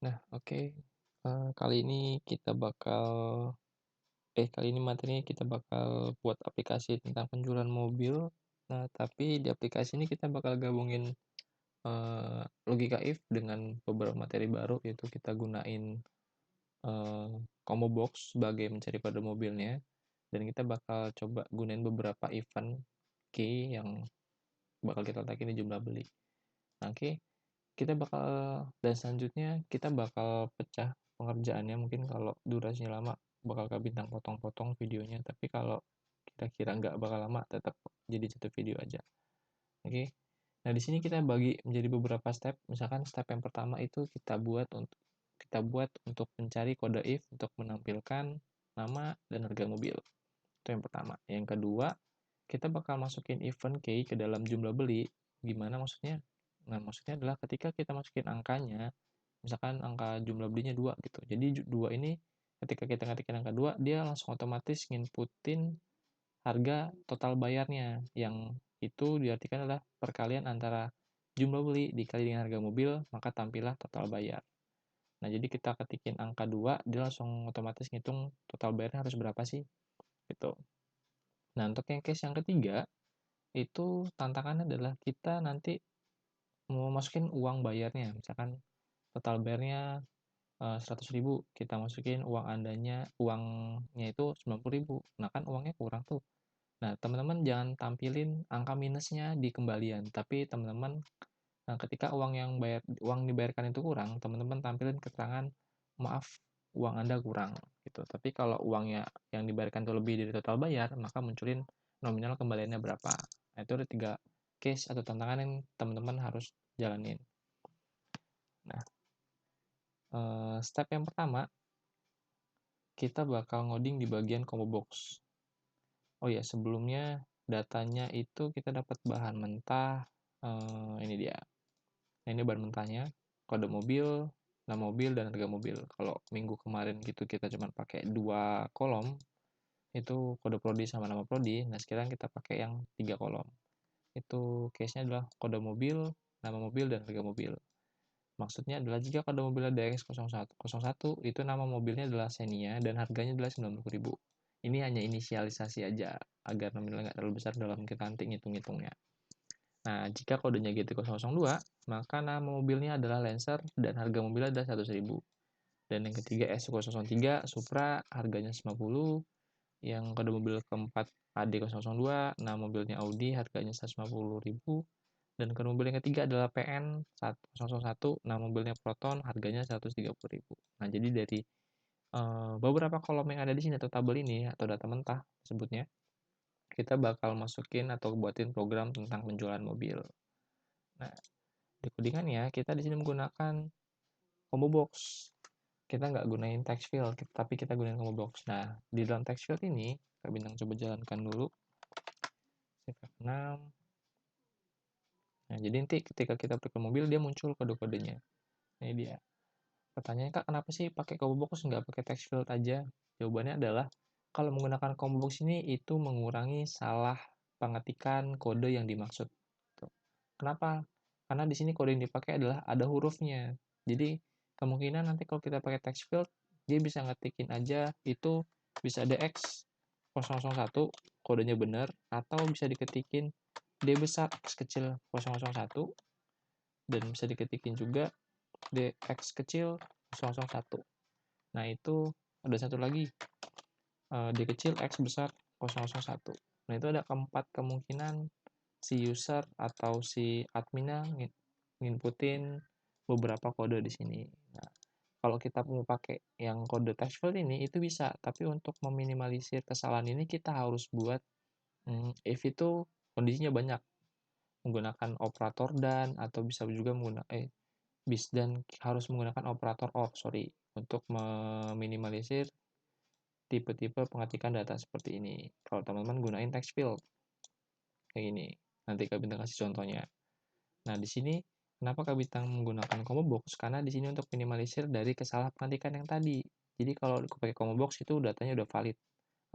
Nah, oke. Kali ini kali ini materinya kita bakal buat aplikasi tentang penjualan mobil. Nah, tapi di aplikasi ini kita bakal gabungin logika if dengan beberapa materi baru, yaitu kita gunain combo box sebagai mencari kode mobilnya, dan kita bakal coba gunain beberapa event key yang bakal kita letakin di jumlah beli. Nah, oke. Dan selanjutnya kita bakal pecah pengerjaannya. Mungkin kalau durasinya lama bakal ke bintang potong-potong videonya, tapi kalau kira-kira nggak bakal lama tetap jadi satu video aja. Oke. Nah, di sini kita bagi menjadi beberapa step. Misalkan step yang pertama itu kita buat untuk mencari kode if untuk menampilkan nama dan harga mobil. Itu yang pertama. Yang kedua, kita bakal masukin event key ke dalam jumlah beli. Gimana maksudnya? Nah, maksudnya adalah ketika kita masukin angkanya, misalkan angka jumlah belinya 2 gitu. Jadi 2 ini ketika kita ngetikin angka 2, dia langsung otomatis nginputin harga total bayarnya, yang itu diartikan adalah perkalian antara jumlah beli dikali dengan harga mobil, maka tampillah total bayar. Nah, jadi kita ketikin angka 2, dia langsung otomatis ngitung total bayarnya harus berapa sih, gitu. Nah, untuk yang case yang ketiga, itu tantangannya adalah kita nanti mau masukin uang bayarnya. Misalkan total bayarnya 100.000, kita masukin uangnya itu 90.000. Nah, kan uangnya kurang tuh. Nah, teman-teman jangan tampilin angka minusnya di kembalian, tapi teman-teman ketika uang dibayarkan itu kurang, teman-teman tampilin keterangan, maaf, uang Anda kurang gitu. Tapi kalau uangnya yang dibayarkan itu lebih dari total bayar, maka munculin nominal kembaliannya berapa. Nah, itu ada 3 case atau tantangan yang teman-teman harus jalanin. Nah, step yang pertama, kita bakal ngoding di bagian combo box. Oh ya, sebelumnya datanya itu kita dapat bahan mentah. Ini dia. Nah, ini bahan mentahnya, kode mobil, nama mobil, dan harga mobil. Kalau minggu kemarin gitu kita cuma pakai 2 kolom, itu kode prodi sama nama prodi. Nah, sekarang kita pakai yang 3 kolom. Itu case-nya adalah kode mobil, nama mobil, dan harga mobil. Maksudnya adalah jika kode mobil DX0101, itu nama mobilnya adalah Xenia dan harganya adalah 90.000. Ini hanya inisialisasi aja, agar nominalnya nggak terlalu besar dalam kita nanti ngitung-ngitungnya. Nah, jika kodenya GT002, maka nama mobilnya adalah Lancer dan harga mobilnya adalah 100.000. Dan yang ketiga S003 Supra, harganya 50. Yang kode mobil keempat AD002, nama mobilnya Audi, harganya 150.000. Dan kode mobil yang ketiga adalah PN101, nama mobilnya Proton, harganya 130.000. Nah, jadi dari beberapa kolom yang ada di sini atau tabel ini atau data mentah sebutnya, kita bakal masukin atau buatin program tentang penjualan mobil. Nah, di codingannya kita di sini menggunakan combo box. Kita nggak gunain text field, tapi kita gunain combo box. Nah, di dalam text field ini, Kak Bintang coba jalankan dulu. Save F6. Nah, jadi nanti ketika kita klik ke mobil, dia muncul kode-kodenya. Ini dia. Pertanyaannya, Kak, kenapa sih pakai combo box nggak pakai text field aja? Jawabannya adalah, kalau menggunakan combo box ini, itu mengurangi salah pengetikan kode yang dimaksud. Kenapa? Karena di sini kode yang dipakai adalah ada hurufnya. Jadi, kemungkinan nanti kalau kita pakai text field, dia bisa ngetikin aja itu bisa DX001, kodenya benar, atau bisa diketikin D besar X kecil 001, dan bisa diketikin juga DX kecil 001. Nah, itu ada satu lagi, D kecil X besar 001. Nah, itu ada 4 kemungkinan si user atau si adminnya nginputin beberapa kode di sini. Nah, kalau kita mau pakai yang kode text field ini, itu bisa. Tapi untuk meminimalisir kesalahan ini, kita harus buat if itu kondisinya banyak. Menggunakan operator dan, atau bisa juga menggunakan dan harus menggunakan operator OR, untuk meminimalisir tipe-tipe pengetikan data seperti ini. Kalau teman-teman gunain text field, kayak gini. Nanti Kak Bintang kasih contohnya. Nah, di sini kenapa Kak Bintang menggunakan combo box? Karena di sini untuk minimalisir dari kesalahan pengetikan yang tadi. Jadi kalau pakai combo box itu datanya udah valid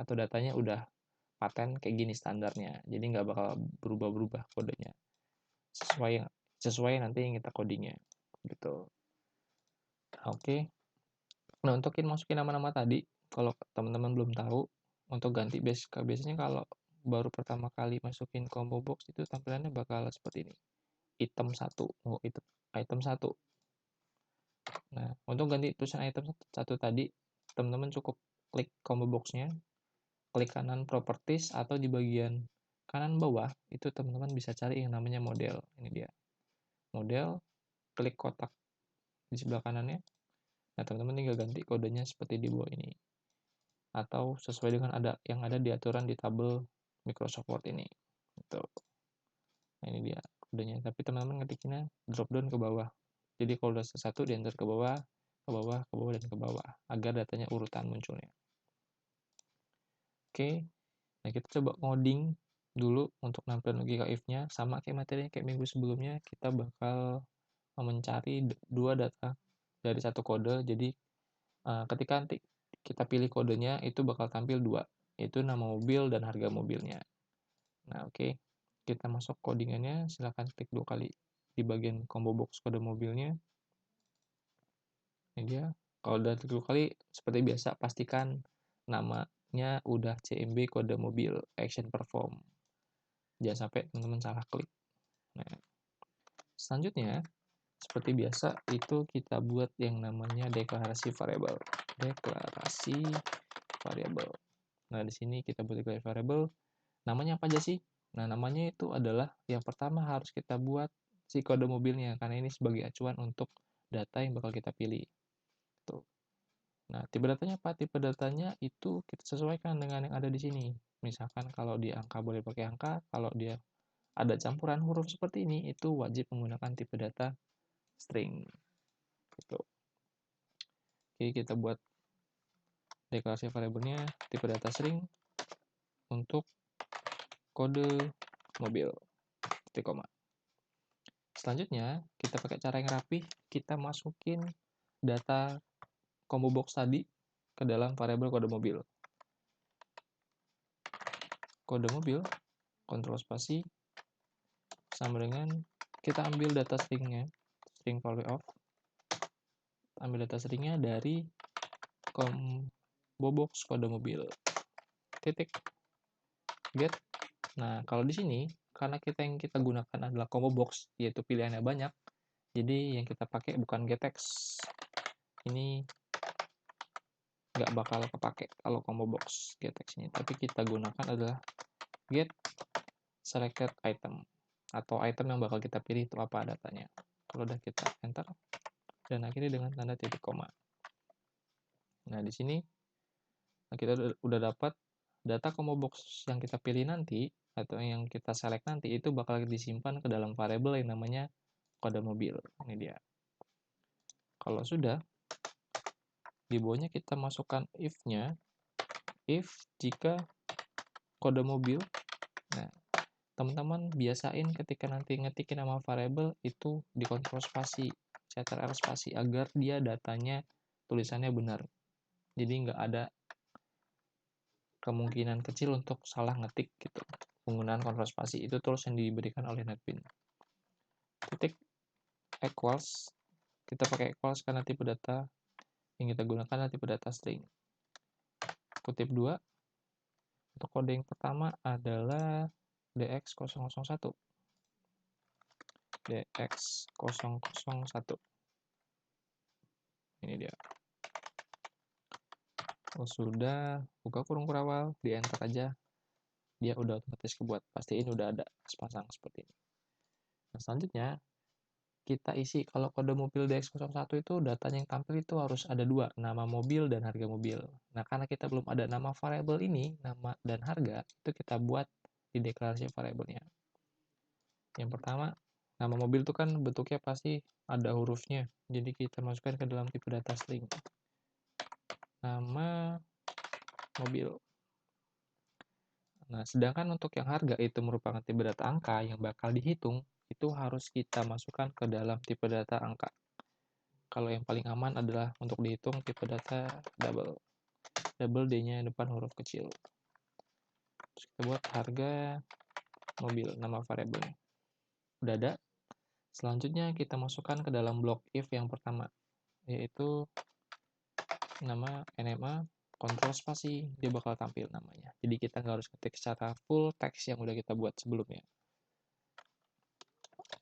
atau datanya udah paten kayak gini standarnya. Jadi nggak bakal berubah-berubah kodenya. Sesuai nanti yang kita codingnya gitu. Oke. Nah, untuk masukin nama-nama tadi, kalau teman-teman belum tahu, untuk ganti biasanya kalau baru pertama kali masukin combo box itu tampilannya bakal seperti ini. Item 1. Oh, itu item 1. Nah, untuk ganti tulisan item 1 tadi, teman-teman cukup klik combo box-nya, klik kanan properties, atau di bagian kanan bawah, itu teman-teman bisa cari yang namanya model. Ini dia. Model, klik kotak di sebelah kanannya. Nah, teman-teman tinggal ganti kodenya seperti di bawah ini. Atau sesuai dengan yang ada di aturan di tabel Microsoft Word ini. Gitu. Nah, ini dia kodenya. Tapi teman-teman ngetiknya drop down ke bawah. Jadi kalau udah satu di-enter ke bawah, ke bawah, ke bawah, dan ke bawah. Agar datanya urutan munculnya. Oke. Nah, kita coba ngoding dulu untuk nampilin logika if-nya. Sama kayak materinya kayak minggu sebelumnya, kita bakal mencari dua data dari satu kode. Jadi ketika nanti kita pilih kodenya, itu bakal tampil dua, yaitu nama mobil dan harga mobilnya. Nah, oke. Kita masuk codingannya, silahkan klik 2 kali di bagian combo box kode mobilnya. Ini dia. Kalau udah klik 2 kali, seperti biasa, pastikan namanya udah CMB kode mobil, action perform. Jangan sampai teman-teman salah klik. Nah, selanjutnya, seperti biasa, itu kita buat yang namanya deklarasi variable. Deklarasi variable. Nah, di sini kita buat deklarasi variable. Namanya apa aja sih? Nah, namanya itu adalah yang pertama harus kita buat si kode mobilnya, karena ini sebagai acuan untuk data yang bakal kita pilih. Tuh. Nah, tipe datanya apa? Tipe datanya itu kita sesuaikan dengan yang ada di sini. Misalkan kalau di angka boleh pakai angka, kalau dia ada campuran huruf seperti ini, itu wajib menggunakan tipe data string. Gitu. Oke, kita buat deklarasi variabelnya tipe data string untuk kode mobil. Titik koma. Selanjutnya, kita pakai cara yang rapi, kita masukin data combo box tadi ke dalam variabel kode mobil. Kode mobil, kontrol spasi, sama dengan kita ambil data stringnya, string value of, ambil data stringnya dari combo box kode mobil. Titik get. Nah, kalau di sini, karena yang kita gunakan adalah combo box, yaitu pilihannya banyak, jadi yang kita pakai bukan gettext. Ini nggak bakal kepake kalau combo box gettext ini, tapi kita gunakan adalah get selected item, atau item yang bakal kita pilih itu apa datanya. Kalau udah kita enter, dan akhirnya dengan tanda titik koma. Nah, di sini kita udah dapat data combo box yang kita pilih nanti, atau yang kita select nanti, itu bakal disimpan ke dalam variabel yang namanya kode mobil. Ini dia. Kalau sudah, di bawahnya kita masukkan if-nya, if jika kode mobil. Nah, teman-teman biasain ketika nanti ngetikin nama variabel itu di kontrol spasi, Ctrl spasi, agar dia datanya tulisannya benar. Jadi nggak ada kemungkinan kecil untuk salah ngetik gitu. Penggunaan kontrol spasi itu tools yang diberikan oleh NetBeans. Titik equals, kita pakai equals karena tipe data yang kita gunakan adalah tipe data string. Kutip 2, untuk kode yang pertama adalah dx001. dx001. Ini dia. Kalau sudah, buka kurung kurawal, di enter aja, dia udah otomatis kebuat. Pastiin udah ada sepasang seperti ini. Nah, selanjutnya, kita isi, kalau kode mobil DX01 itu datanya yang tampil itu harus ada dua, nama mobil dan harga mobil. Nah, karena kita belum ada nama variabel ini, nama dan harga, itu kita buat di deklarasi variabelnya. Yang pertama, nama mobil itu kan bentuknya pasti ada hurufnya, jadi kita masukkan ke dalam tipe data string. Nama mobil. Nah, sedangkan untuk yang harga itu merupakan tipe data angka yang bakal dihitung, itu harus kita masukkan ke dalam tipe data angka. Kalau yang paling aman adalah untuk dihitung tipe data double. Double D-nya depan huruf kecil. Terus kita buat harga mobil, nama variabelnya. Udah ada. Selanjutnya kita masukkan ke dalam blok if yang pertama. yaitu nama NMA kontrol spasi, dia bakal tampil namanya. Jadi kita nggak harus ketik secara full teks yang udah kita buat sebelumnya.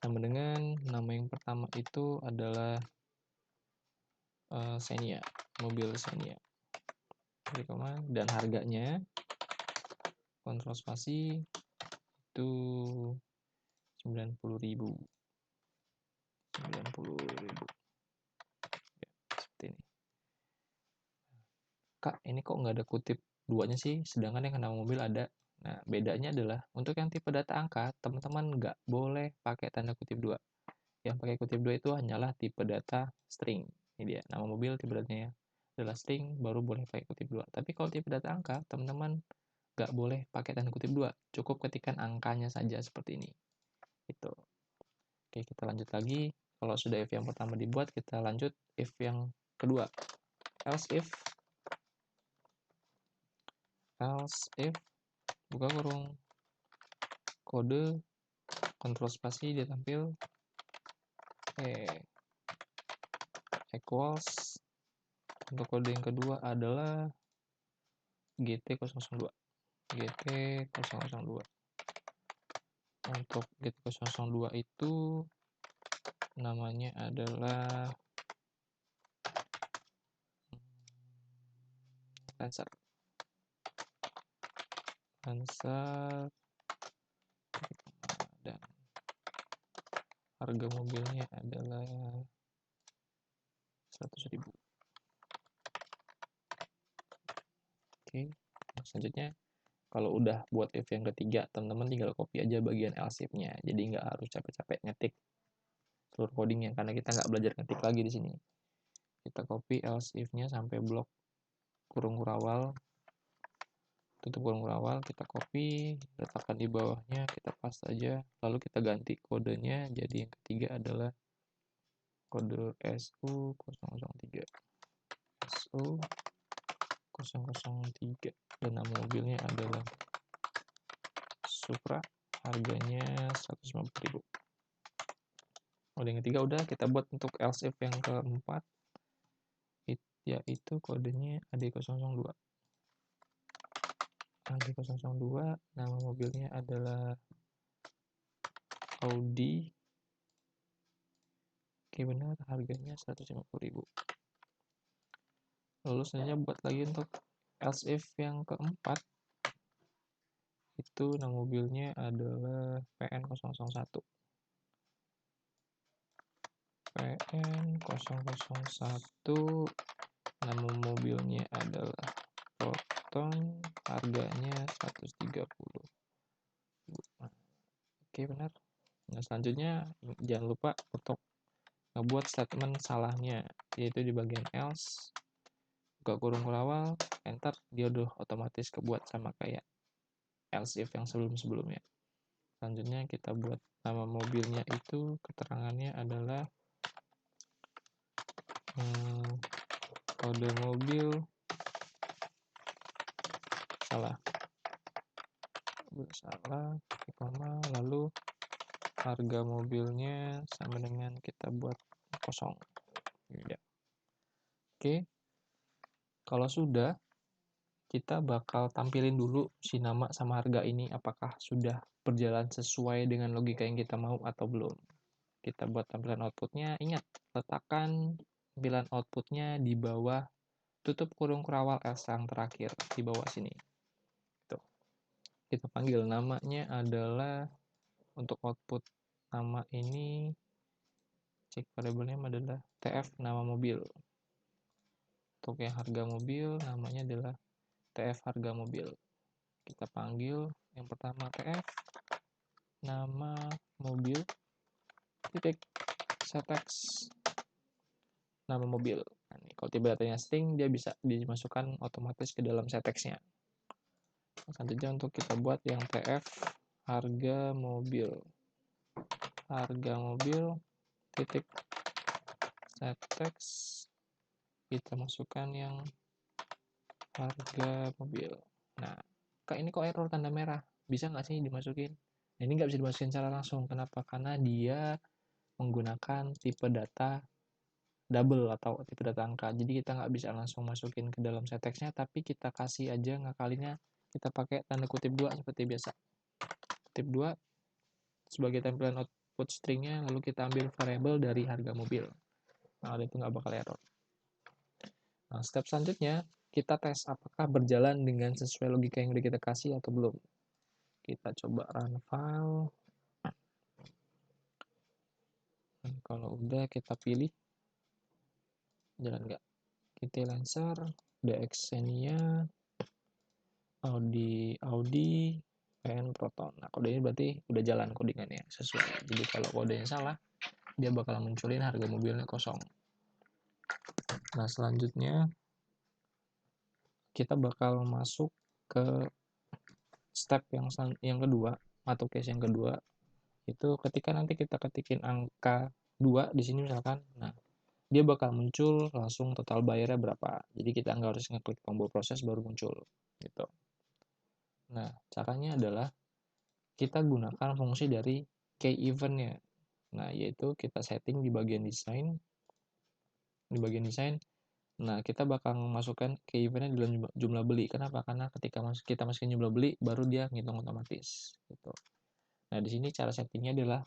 Sama dengan nama yang pertama itu adalah Xenia, mobil Xenia. Dan harganya kontrol spasi itu 90.000. 90.000. Ya, seperti ini. Kak, ini kok nggak ada kutip duanya sih, sedangkan yang nama mobil ada. Nah, bedanya adalah untuk yang tipe data angka, teman-teman nggak boleh pakai tanda kutip dua. Yang pakai kutip dua itu hanyalah tipe data string. Ini dia, nama mobil tipe datanya adalah string, baru boleh pakai kutip dua. Tapi kalau tipe data angka, teman-teman nggak boleh pakai tanda kutip dua. Cukup ketikkan angkanya saja seperti ini. Itu. Oke, kita lanjut lagi. Kalau sudah if yang pertama dibuat, kita lanjut if yang kedua. Else if buka kurung kode kontrol spasi dia tampil equals untuk kode yang kedua adalah GT002 untuk GT002 itu namanya adalah Lancer dan harga mobilnya adalah 100.000. Oke, selanjutnya kalau udah buat if yang ketiga, teman-teman tinggal copy aja bagian else if-nya, jadi nggak harus capek-capek ngetik seluruh codingnya karena kita nggak belajar ngetik lagi di sini. Kita copy else if-nya sampai blok kurung kurawal, tutup kurung kurawal, kita copy, letakkan di bawahnya, kita paste aja, lalu kita ganti kodenya, jadi yang ketiga adalah kode SU003 SU003 dan nama mobilnya adalah Supra, harganya 150.000. Yang ketiga udah kita buat untuk else if yang keempat, yaitu kodenya AD002. AD002, nama mobilnya adalah Audi. Oke, benar, harganya 150.000. Lalu selanjutnya buat lagi untuk else if yang keempat, itu nama mobilnya adalah PN001. PN001, nama mobilnya adalah Proton, harganya 130. Oke, benar. Nah, selanjutnya jangan lupa untuk ngebuat statement salahnya, yaitu di bagian else, buka kurung kurawal, enter, dia udah otomatis kebuat sama kayak else if yang sebelum-sebelumnya. Selanjutnya kita buat nama mobilnya itu, keterangannya adalah kode mobil salah, lalu harga mobilnya sama dengan kita buat kosong. Ya. Oke, kalau sudah, kita bakal tampilin dulu si nama sama harga ini apakah sudah berjalan sesuai dengan logika yang kita mau atau belum. Kita buat tampilan outputnya, ingat, letakkan tampilan outputnya di bawah tutup kurung kurawal else yang terakhir, di bawah sini. Tuh. Kita panggil namanya adalah, untuk output nama ini, cek variable name adalah TF nama mobil. Untuk yang harga mobil, namanya adalah TF harga mobil. Kita panggil yang pertama TF nama mobil titik settext nama mobil. Nah, ini, kalau tiba datanya string, dia bisa dimasukkan otomatis ke dalam settext-nya. Selanjutnya untuk kita buat yang TF harga mobil titik settext, kita masukkan yang harga mobil. Nah, Kak, ini kok error tanda merah, bisa nggak sih dimasukin? Nah, ini nggak bisa dimasukin secara langsung. Kenapa? Karena dia menggunakan tipe data double atau tipe data angka. Jadi kita nggak bisa langsung masukin ke dalam set text-nya, tapi kita kasih aja ngakalinnya kita pakai tanda kutip 2 seperti biasa. Kutip 2 sebagai tampilan output string-nya, lalu kita ambil variabel dari harga mobil. Nah, itu nggak bakal error. Nah, step selanjutnya, kita tes apakah berjalan dengan sesuai logika yang udah kita kasih atau belum. Kita coba run file. Dan kalau udah kita pilih, jalan nggak? Kita Lancer, DXenia, Audi, PN Proton. Nah, kode ini berarti udah jalan codingannya sesuai. Jadi kalau kodenya salah, dia bakal munculin harga mobilnya kosong. Nah, selanjutnya kita bakal masuk ke step yang kedua atau case yang kedua, itu ketika nanti kita ketikin angka 2 di sini misalkan, nah dia bakal muncul langsung total bayarnya berapa. Jadi kita nggak harus ngeklik tombol proses baru muncul gitu. Nah, caranya adalah kita gunakan fungsi dari key event-nya. Nah, yaitu kita setting di bagian desain. Di bagian desain, nah kita bakal masukkan key event-nya dalam jumlah beli. Kenapa? Karena ketika kita masukin jumlah beli, baru dia ngitung otomatis gitu. Nah, di sini cara settingnya adalah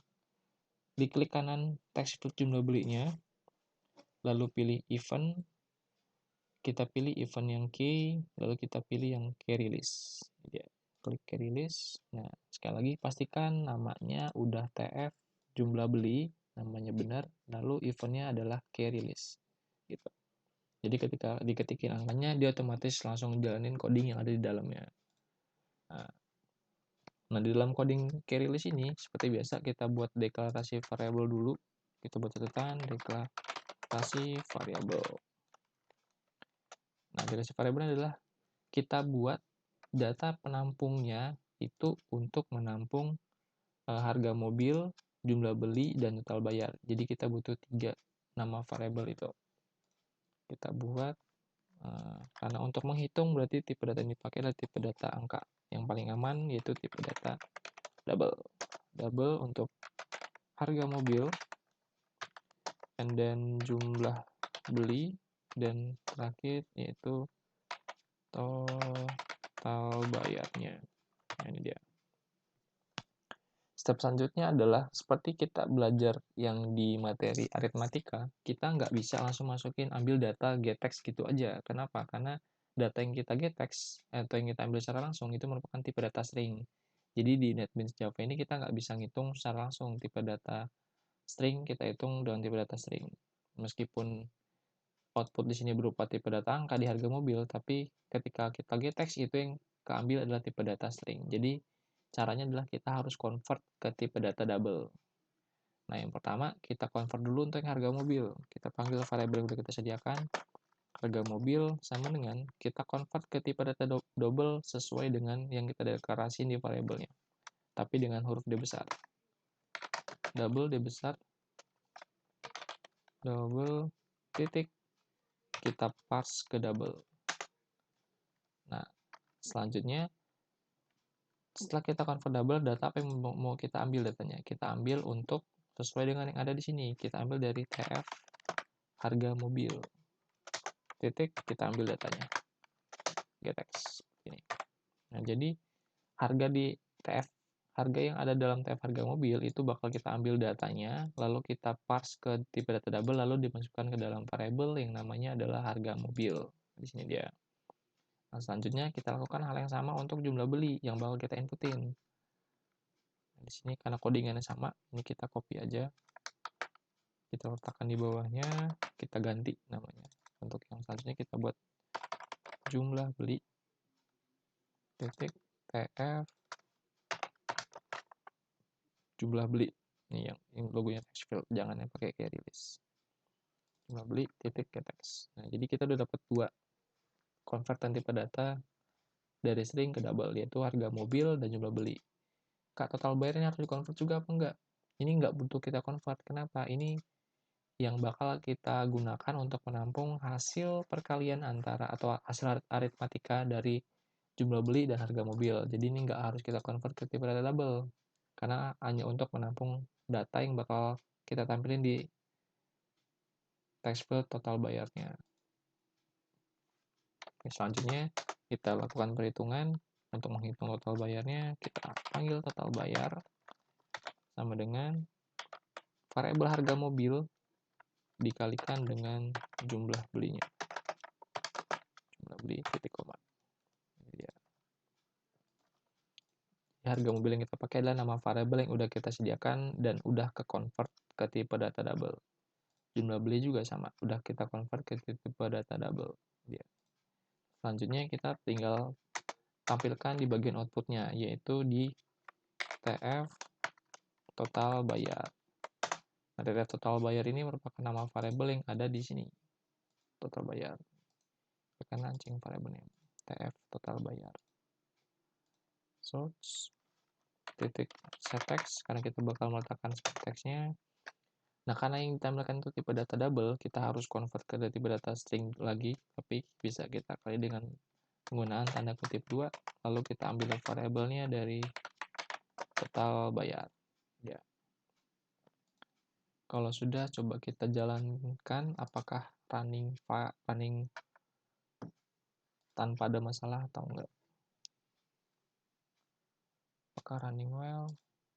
diklik kanan teks jumlah belinya, lalu pilih event, kita pilih event yang key, lalu kita pilih yang key release. Jadi, klik key release. Nah, sekali lagi pastikan namanya udah TF jumlah beli, namanya benar, lalu eventnya adalah key release. Gitu. Jadi ketika diketikin angkanya, dia otomatis langsung jalanin coding yang ada di dalamnya. Nah, di dalam coding key release ini, seperti biasa kita buat deklarasi variabel dulu. Kita buat catatan deklarasi variabel. Nah, deklarasi variabel adalah kita buat data penampungnya itu untuk menampung harga mobil, jumlah beli, dan total bayar. Jadi kita butuh 3 nama variabel itu. Kita buat, karena untuk menghitung berarti tipe data yang dipakai adalah tipe data angka. Yang paling aman yaitu tipe data double. Double untuk harga mobil, and then jumlah beli, dan terakhir yaitu total bayarnya. Nah, ini dia. Step selanjutnya adalah seperti kita belajar yang di materi aritmatika, kita nggak bisa langsung masukin ambil data gettext gitu aja. Kenapa? Karena data yang kita gettext atau yang kita ambil secara langsung itu merupakan tipe data string. Jadi di NetBeans Java ini kita nggak bisa ngitung secara langsung tipe data string, kita hitung dengan tipe data string. Meskipun output di sini berupa tipe data angka di harga mobil, tapi ketika kita gettext itu yang keambil adalah tipe data string. Jadi caranya adalah kita harus convert ke tipe data double. Nah, yang pertama kita convert dulu untuk yang harga mobil. Kita panggil variabel yang sudah kita sediakan, harga mobil sama dengan kita convert ke tipe data double sesuai dengan yang kita deklarasiin di variabelnya. Tapi dengan huruf D besar. Double D besar, double titik, kita parse ke double. Nah, selanjutnya setelah kita convert double, data apa yang mau kita ambil datanya? Kita ambil untuk sesuai dengan yang ada di sini. Kita ambil dari TF harga mobil. Titik, kita ambil datanya. Gettext. Ini. Nah, jadi harga di TF harga yang ada dalam TF harga mobil itu bakal kita ambil datanya, lalu kita parse ke tipe data double, lalu dimasukkan ke dalam variabel yang namanya adalah harga mobil. Di sini dia. Nah, selanjutnya kita lakukan hal yang sama untuk jumlah beli yang bakal kita inputin. Di sini karena codingannya sama, ini kita copy aja, kita letakkan di bawahnya, kita ganti namanya. Untuk yang selanjutnya kita buat jumlah beli titik tf jumlah beli. Ini yang logonya text field, jangan yang pakai key release. Jumlah beli titik gettext. Nah, jadi kita udah dapat 2 konvertan tipe data dari string ke double, yaitu harga mobil dan jumlah beli. Kak, total bayarnya harus di-convert juga apa enggak? Ini enggak butuh kita convert. Kenapa? Ini yang bakal kita gunakan untuk menampung hasil perkalian antara atau hasil aritmatika dari jumlah beli dan harga mobil. Jadi ini nggak harus kita convert ke tipe data double, karena hanya untuk menampung data yang bakal kita tampilin di tax field total bayarnya. Oke, selanjutnya kita lakukan perhitungan. Untuk menghitung total bayarnya, kita panggil total bayar sama dengan variabel harga mobil dikalikan dengan jumlah belinya. Jumlah beli titik koma. Ya. Harga mobil yang kita pakai adalah nama variabel yang udah kita sediakan dan udah ke convert ke tipe data double. Jumlah beli juga sama, udah kita convert ke tipe data double. Ya. Selanjutnya kita tinggal tampilkan di bagian outputnya, yaitu di TF total bayar. Nah, dari total bayar ini merupakan nama variabel yang ada di sini. Total bayar. Tekan launching variabel name. TF total bayar. Source titik set text, karena kita bakal meletakkan set text-nya. Nah, karena yang ditampilkan itu tipe data double, kita harus convert ke tipe data string lagi, tapi bisa kita kali dengan penggunaan tanda kutip 2, lalu kita ambil variabelnya dari total bayar. Ya. Kalau sudah, coba kita jalankan apakah running tanpa ada masalah atau enggak. Apakah running well?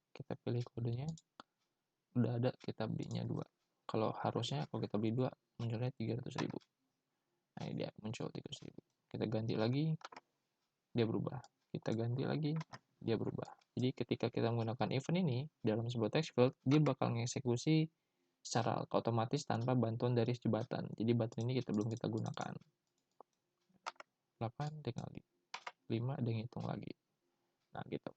Kita pilih kodenya. Udah ada, kita belinya 2. Kalau harusnya kalau kita beli 2 munculnya 300.000. Nah, ini dia muncul 300.000. Kita ganti lagi, dia berubah. Kita ganti lagi, dia berubah. Jadi ketika kita menggunakan event ini dalam sebuah text field, dia bakal mengeksekusi secara otomatis tanpa bantuan dari jembatan. Jadi button ini belum kita gunakan. 8 tinggal 5 dia ngitung lagi. Nah, gitu.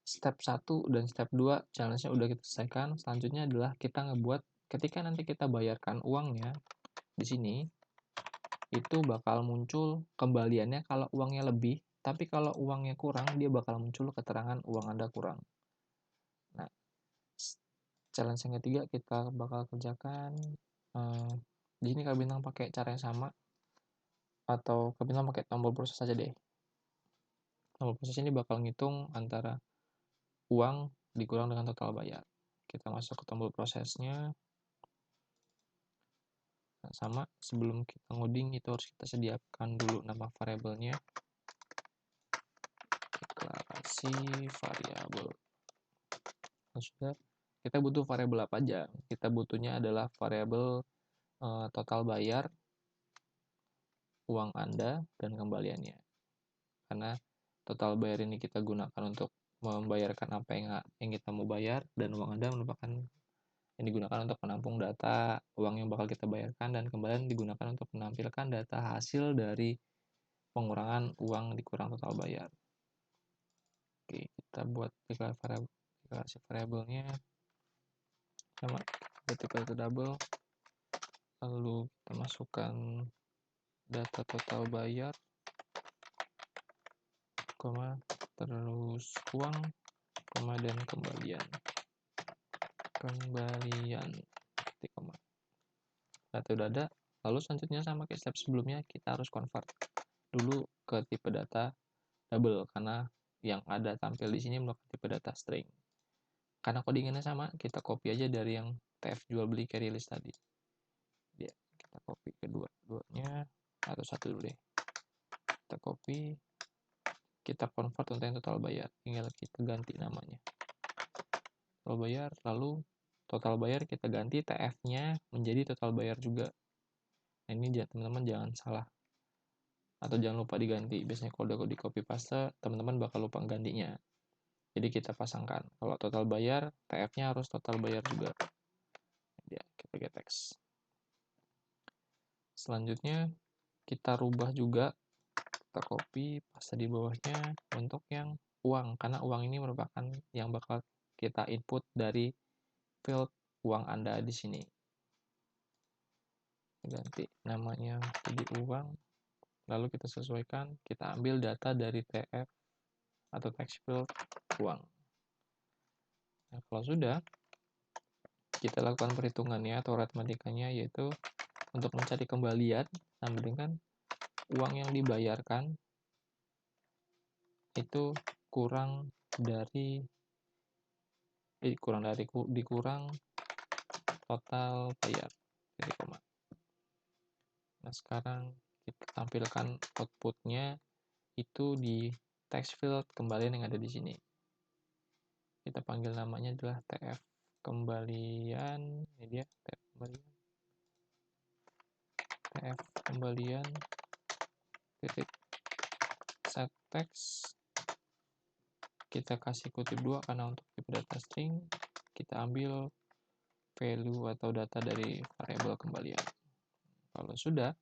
Step 1 dan step 2 challenge-nya udah kita selesaikan. Selanjutnya adalah kita ngebuat ketika nanti kita bayarkan uangnya di sini, itu bakal muncul kembaliannya kalau uangnya lebih, tapi kalau uangnya kurang, dia bakal muncul keterangan uang Anda kurang. Nah, challenge yang ketiga kita bakal kerjakan. Di sini Kak Bintang pakai cara yang sama, atau Kak Bintang pakai tombol proses saja deh. Tombol proses ini bakal ngitung antara uang dikurang dengan total bayar. Kita masuk ke tombol prosesnya. Nah, sama, sebelum kita ngoding itu harus kita sediakan dulu nama variabelnya. Deklarasi variabel. Nah, sudah, kita butuh variabel apa aja? Kita butuhnya adalah variabel total bayar, uang Anda, dan kembaliannya. Karena total bayar ini kita gunakan untuk membayarkan apa yang kita mau bayar, dan uang Anda merupakan yang digunakan untuk menampung data uang yang bakal kita bayarkan, dan kembalian digunakan untuk menampilkan data hasil dari pengurangan uang dikurang total bayar. Oke, kita buat deklarasi variabelnya sama data double, lalu kita masukkan data total bayar, terus uang, dan kembalian. Data udah ada, lalu selanjutnya sama kayak step sebelumnya, kita harus convert dulu ke tipe data double, karena yang ada tampil di sini merupakan tipe data string. Karena codingannya sama, kita copy aja dari yang TF jual beli carry list tadi. Ya, kita copy kedua-duanya, atau satu dulu deh. Kita copy, kita convert untuk yang total bayar, tinggal kita ganti namanya. Total bayar, lalu total bayar kita ganti TF-nya menjadi total bayar juga. Nah, ini teman-teman jangan salah atau jangan lupa diganti. Biasanya kalau udah di copy paste, teman-teman bakal lupa gantinya. Jadi kita pasangkan. Kalau total bayar, TF-nya harus total bayar juga. Ya, kita get text. Selanjutnya kita rubah juga, kita copy paste di bawahnya untuk yang uang, karena uang ini merupakan yang bakal kita input dari field uang Anda di sini. Ganti namanya jadi uang, lalu kita sesuaikan, kita ambil data dari TF atau text field uang. Nah, kalau sudah, kita lakukan perhitungannya atau aritmatikanya, yaitu untuk mencari kembalian sama dengan uang yang dibayarkan itu dikurang total bayar. titik koma. Nah, sekarang kita tampilkan outputnya itu di text field kembalian yang ada di sini. Kita panggil namanya adalah tf kembalian, ini dia tf kembalian titik set text. Kita kasih kutip 2 karena untuk tipe data string kita ambil value atau data dari variabel kembalian. Kalau sudah,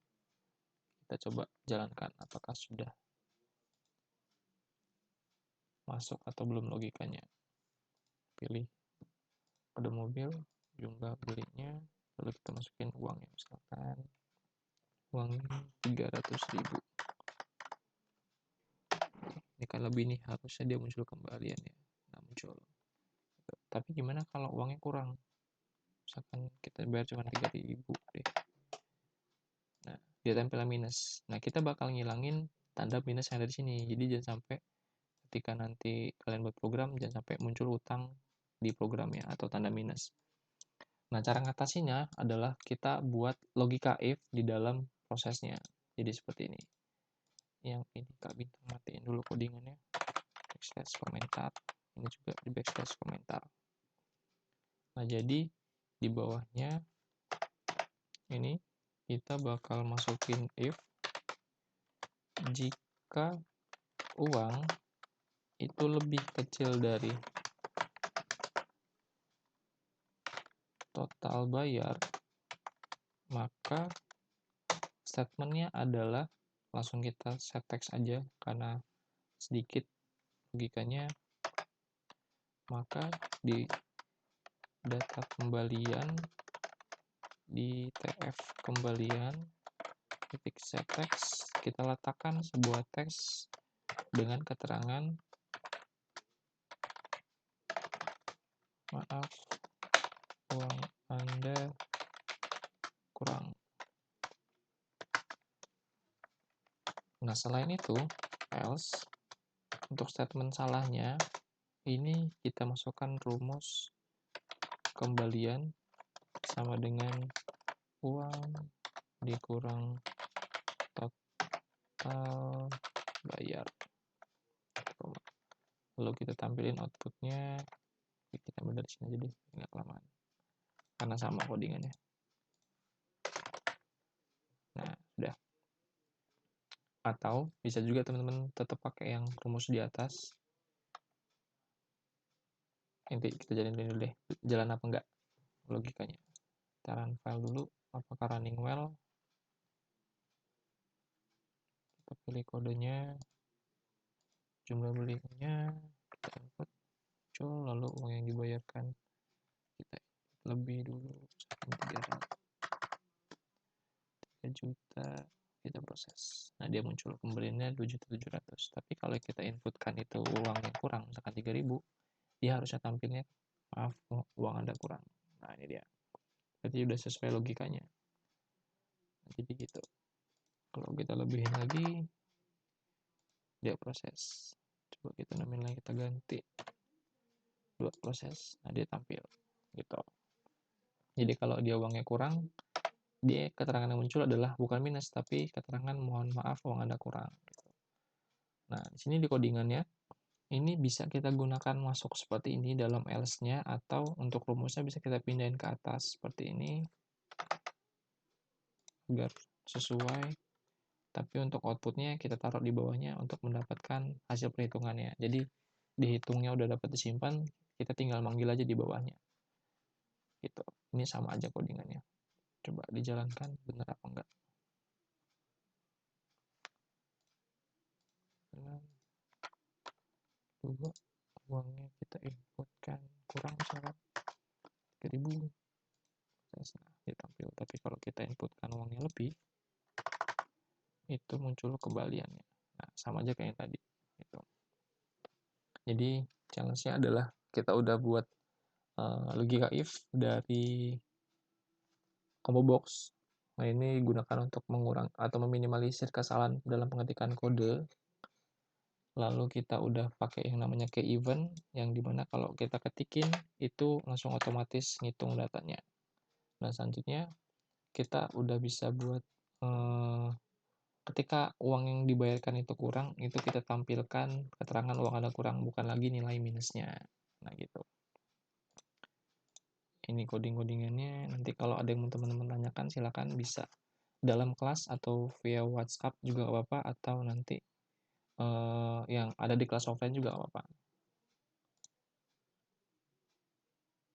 kita coba jalankan apakah sudah masuk atau belum logikanya. Pilih kode mobil, jumlah belinya, lalu kita masukin uangnya, misalkan uangnya 300.000. Ini kan lebih nih, harusnya dia muncul kembalian ya. Nah, muncul. Tapi gimana kalau uangnya kurang? Misalkan kita bayar cuma 3.000 deh. Nah, dia tampilnya minus. Nah, kita bakal ngilangin tanda minus yang ada di sini. Jadi jangan sampai ketika nanti kalian buat program, jangan sampai muncul utang di programnya atau tanda minus. Nah, cara ngatasinya adalah kita buat logika if di dalam prosesnya. Jadi seperti ini. Yang ini Kak Bintang matiin dulu codingannya. Backslash komentar. Ini juga di backslash komentar. Nah, jadi di bawahnya ini kita bakal masukin if jika uang itu lebih kecil dari total bayar, maka statementnya adalah langsung kita set text aja karena sedikit logikanya. Maka di data kembalian di tf kembalian titik set text kita letakkan sebuah teks dengan keterangan maaf uang Anda kurang. Nah, selain itu else untuk statement salahnya ini kita masukkan rumus kembalian sama dengan uang dikurang total bayar. Lalu kita tampilin outputnya, kita ambil dari sini jadi nggak kelamaan karena sama codingannya. Nah, sudah. Atau bisa juga teman-teman tetap pakai yang rumus di atas. Nanti kita jalanin dulu deh, jalan apa enggak logikanya. Kita run file dulu, apakah running well. Kita pilih kodenya, jumlah belinya, kita input, muncul, lalu uang yang dibayarkan kita lebih dulu, 3 juta, kita proses. Nah, dia muncul kembaliannya 2.700.000. Tapi kalau kita inputkan itu uang yang kurang, misalkan 3.000, dia harusnya tampilnya maaf uang Anda kurang. Nah, ini dia. Berarti udah sesuai logikanya. Nah, jadi gitu. Kalau kita lebihin lagi, dia proses. Coba kita namain lagi, kita ganti 2 proses. Nah, dia tampil gitu. Jadi kalau dia uangnya kurang, dia keterangan yang muncul adalah bukan minus tapi keterangan mohon maaf uang Anda kurang. Nah, di sini di codingannya ini bisa kita gunakan masuk seperti ini dalam else-nya atau untuk rumusnya bisa kita pindahin ke atas seperti ini agar sesuai. Tapi untuk outputnya kita taruh di bawahnya untuk mendapatkan hasil perhitungannya. Jadi dihitungnya udah dapat disimpan, kita tinggal manggil aja di bawahnya. Gitu. Ini sama aja codingannya. Coba dijalankan benar apa enggak. Dua uangnya kita inputkan kurang misalkan 3.000. Nah, dia tampil. Tapi kalau kita inputkan uangnya lebih, itu muncul kembaliannya. Nah, sama aja kayak yang tadi. Gitu. Jadi challenge-nya adalah kita udah buat logika if dari combo box. Nah, ini digunakan untuk mengurangi atau meminimalisir kesalahan dalam pengetikan kode. Lalu kita udah pakai yang namanya key event, yang dimana kalau kita ketikin itu langsung otomatis ngitung datanya. Nah, selanjutnya kita udah bisa buat, ketika uang yang dibayarkan itu kurang, itu kita tampilkan keterangan uang Anda kurang, bukan lagi nilai minusnya. Nah gitu. Ini coding-codingannya, nanti kalau ada yang mau teman-teman tanyakan silakan bisa dalam kelas atau via WhatsApp juga nggak apa-apa, atau nanti yang ada di kelas offline juga nggak apa-apa.